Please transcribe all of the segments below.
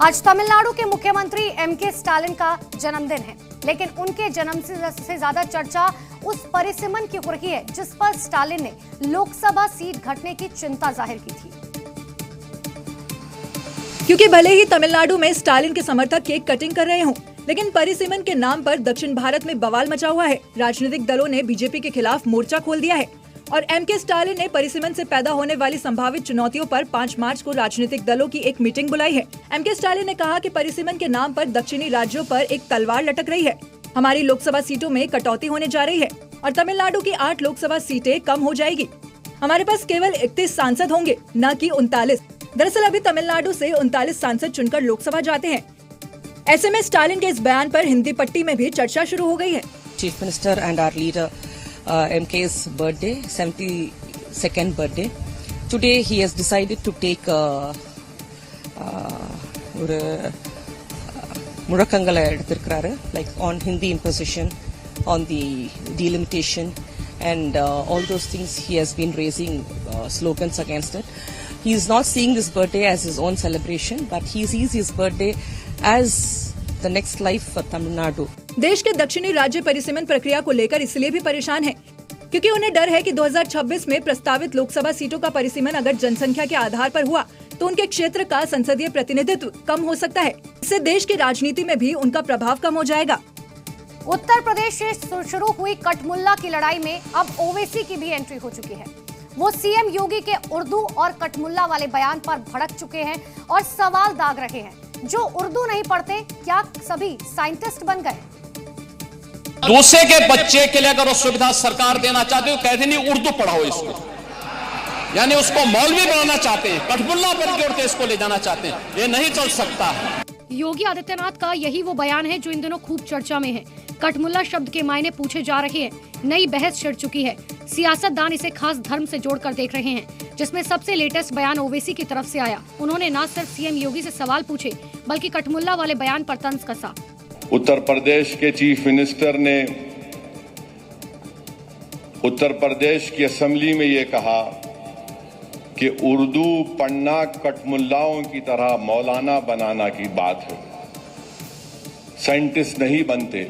आज तमिलनाडु के मुख्यमंत्री एमके स्टालिन का जन्मदिन है, लेकिन उनके जन्म से ज्यादा चर्चा उस परिसीमन की हो रही है जिस पर स्टालिन ने लोकसभा सीट घटने की चिंता जाहिर की थी। क्योंकि भले ही तमिलनाडु में स्टालिन के समर्थक केक कटिंग कर रहे हों, लेकिन परिसीमन के नाम पर दक्षिण भारत में बवाल मचा हुआ है। राजनीतिक दलों ने बीजेपी के खिलाफ मोर्चा खोल दिया है और एमके स्टालिन ने परिसीमन से पैदा होने वाली संभावित चुनौतियों पर 5 मार्च को राजनीतिक दलों की एक मीटिंग बुलाई है। एमके स्टालिन ने कहा कि परिसीमन के नाम पर दक्षिणी राज्यों पर एक तलवार लटक रही है। हमारी लोकसभा सीटों में कटौती होने जा रही है और तमिलनाडु की 8 लोकसभा सीटें कम हो जाएगी। हमारे पास केवल 31 सांसद होंगे, न कि 39। दरअसल अभी तमिलनाडु से 39 सांसद चुनकर लोकसभा जाते हैं। ऐसे में स्टालिन के इस बयान पर हिंदी पट्टी में भी चर्चा शुरू हो गई है। Chief minister and our leader MK's birthday, 72nd birthday. Today he has decided to take ஒரு முழக்கங்களை எடுத்திருக்கிறாரு, like on Hindi imposition, on the delimitation and all those things. He has been raising slogans against it. He is not seeing this birthday as his own celebration, but he sees his birthday as the next life for Tamil Nadu. देश के दक्षिणी राज्य परिसीमन प्रक्रिया को लेकर इसलिए भी परेशान है क्योंकि उन्हें डर है कि 2026 में प्रस्तावित लोकसभा सीटों का परिसीमन अगर जनसंख्या के आधार पर हुआ तो उनके क्षेत्र का संसदीय प्रतिनिधित्व कम हो सकता है। इससे देश की राजनीति में भी उनका प्रभाव कम हो जाएगा। उत्तर प्रदेश से शुरू हुई कठमुल्ला की लड़ाई में अब ओवैसी की भी एंट्री हो चुकी है। वो सीएम योगी के उर्दू और कठमुल्ला वाले बयान पर भड़क चुके हैं और सवाल दाग रहे हैं, जो उर्दू नहीं पढ़ते क्या सभी साइंटिस्ट बन गए? दूसरे के बच्चे के लिए अगर वो सुविधा सरकार देना चाहती है तो कहते नहीं उर्दू पढ़ाओ इसको, यानी उसको मौलवी बनाना चाहते हैं, कठमुल्ला पर जोड़ के इसको ले जाना चाहते हैं। ये नहीं चल सकता है। योगी आदित्यनाथ का यही वो बयान है जो इन दिनों खूब चर्चा में है। कठमुल्ला शब्द के मायने पूछे जा रहे हैं। नई बहस छिड़ चुकी है। सियासतदान इसे खास धर्म से जोड़कर देख रहे हैं, जिसमें सबसे लेटेस्ट बयान ओवैसी की तरफ से आया। उन्होंने न सिर्फ सीएम योगी से सवाल पूछे बल्कि कठमुल्ला वाले बयान पर तंज कसा। उत्तर प्रदेश के चीफ मिनिस्टर ने उत्तर प्रदेश की असेंबली में ये कहा कि उर्दू पढ़ना कठमुल्लाओं की तरह मौलाना बनाना की बात है, साइंटिस्ट नहीं बनते।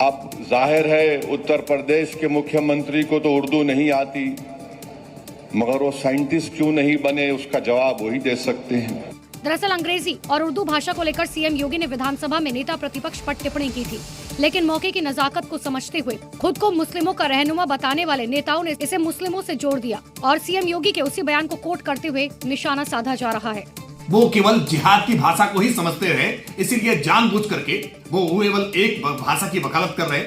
अब जाहिर है उत्तर प्रदेश के मुख्यमंत्री को तो उर्दू नहीं आती, मगर वो साइंटिस्ट क्यों नहीं बने उसका जवाब वही दे सकते हैं। दरअसल अंग्रेजी और उर्दू भाषा को लेकर सीएम योगी ने विधानसभा में नेता प्रतिपक्ष पर टिप्पणी की थी, लेकिन मौके की नजाकत को समझते हुए खुद को मुस्लिमों का रहनुमा बताने वाले नेताओं ने इसे मुस्लिमों से जोड़ दिया और सीएम योगी के उसी बयान को कोट करते हुए निशाना साधा जा रहा है। वो केवल जिहाद की भाषा को ही समझते रहे, इसीलिए जानबूझ करके वो केवल एक भाषा की वकालत कर रहे।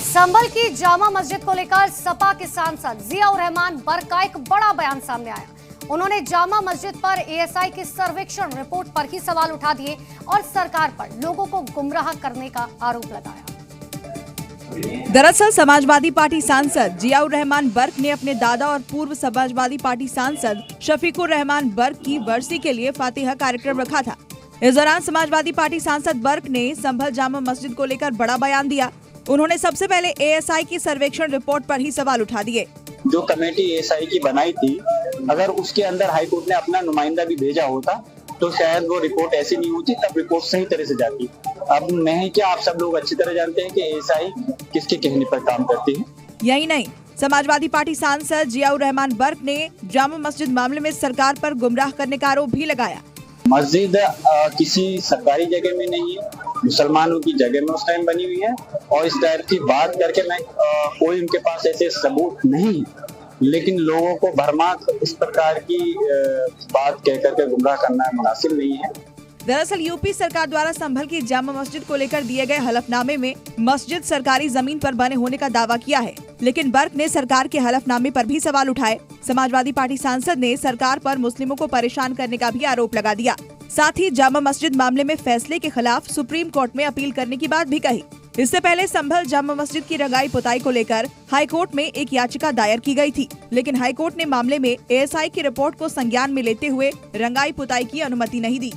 संभल की जामा मस्जिद को लेकर सपा के सांसद जियाउर रहमान बर्क का एक बड़ा बयान सामने आया। उन्होंने जामा मस्जिद पर एएसआई की सर्वेक्षण रिपोर्ट पर ही सवाल उठा दिए और सरकार पर लोगों को गुमराह करने का आरोप लगाया। दरअसल समाजवादी पार्टी सांसद जियाउर रहमान बर्क ने अपने दादा और पूर्व समाजवादी पार्टी सांसद शफीकुर रहमान बर्क की बरसी के लिए फातिहा कार्यक्रम रखा था। इस दौरान समाजवादी पार्टी सांसद बर्क ने संभल जामा मस्जिद को लेकर बड़ा बयान दिया। उन्होंने सबसे पहले एएसआई की सर्वेक्षण रिपोर्ट पर ही सवाल उठा दिए। जो कमेटी एएसआई की बनाई थी, अगर उसके अंदर हाईकोर्ट ने अपना नुमाइंदा भी भेजा होता तो शायद वो रिपोर्ट ऐसी नहीं होती, तब रिपोर्ट सही तरह से जाती। अब नहीं क्या आप सब लोग अच्छी तरह जानते हैं कि एएसआई किसके कहने पर काम करती है। यही नहीं, समाजवादी पार्टी सांसद जियाउर रहमान बर्क ने जामा मस्जिद मामले में सरकार पर गुमराह करने का आरोप भी लगाया। मस्जिद किसी सरकारी जगह में नहीं है, मुसलमानों की जगह में उस टाइम बनी हुई है और इस टाइप की बात करके मैं कोई उनके पास ऐसे सबूत नहीं, लेकिन लोगों को भरमार इस प्रकार की बात कह करके गुमराह करना मुनासिब नहीं है। दरअसल यूपी सरकार द्वारा संभल की जामा मस्जिद को लेकर दिए गए हलफनामे में मस्जिद सरकारी जमीन पर बने होने का दावा किया है, लेकिन बर्क ने सरकार के हलफनामे पर भी सवाल उठाए। समाजवादी पार्टी सांसद ने सरकार पर मुस्लिमों को परेशान करने का भी आरोप लगा दिया। साथ ही जामा मस्जिद मामले में फैसले के खिलाफ सुप्रीम कोर्ट में अपील करने की बात भी कही। इससे पहले संभल जामा मस्जिद की रंगाई पुताई को लेकर हाईकोर्ट में एक याचिका दायर की गई थी, लेकिन हाईकोर्ट ने मामले में एएसआई की रिपोर्ट को संज्ञान में लेते हुए रंगाई पुताई की अनुमति नहीं दी।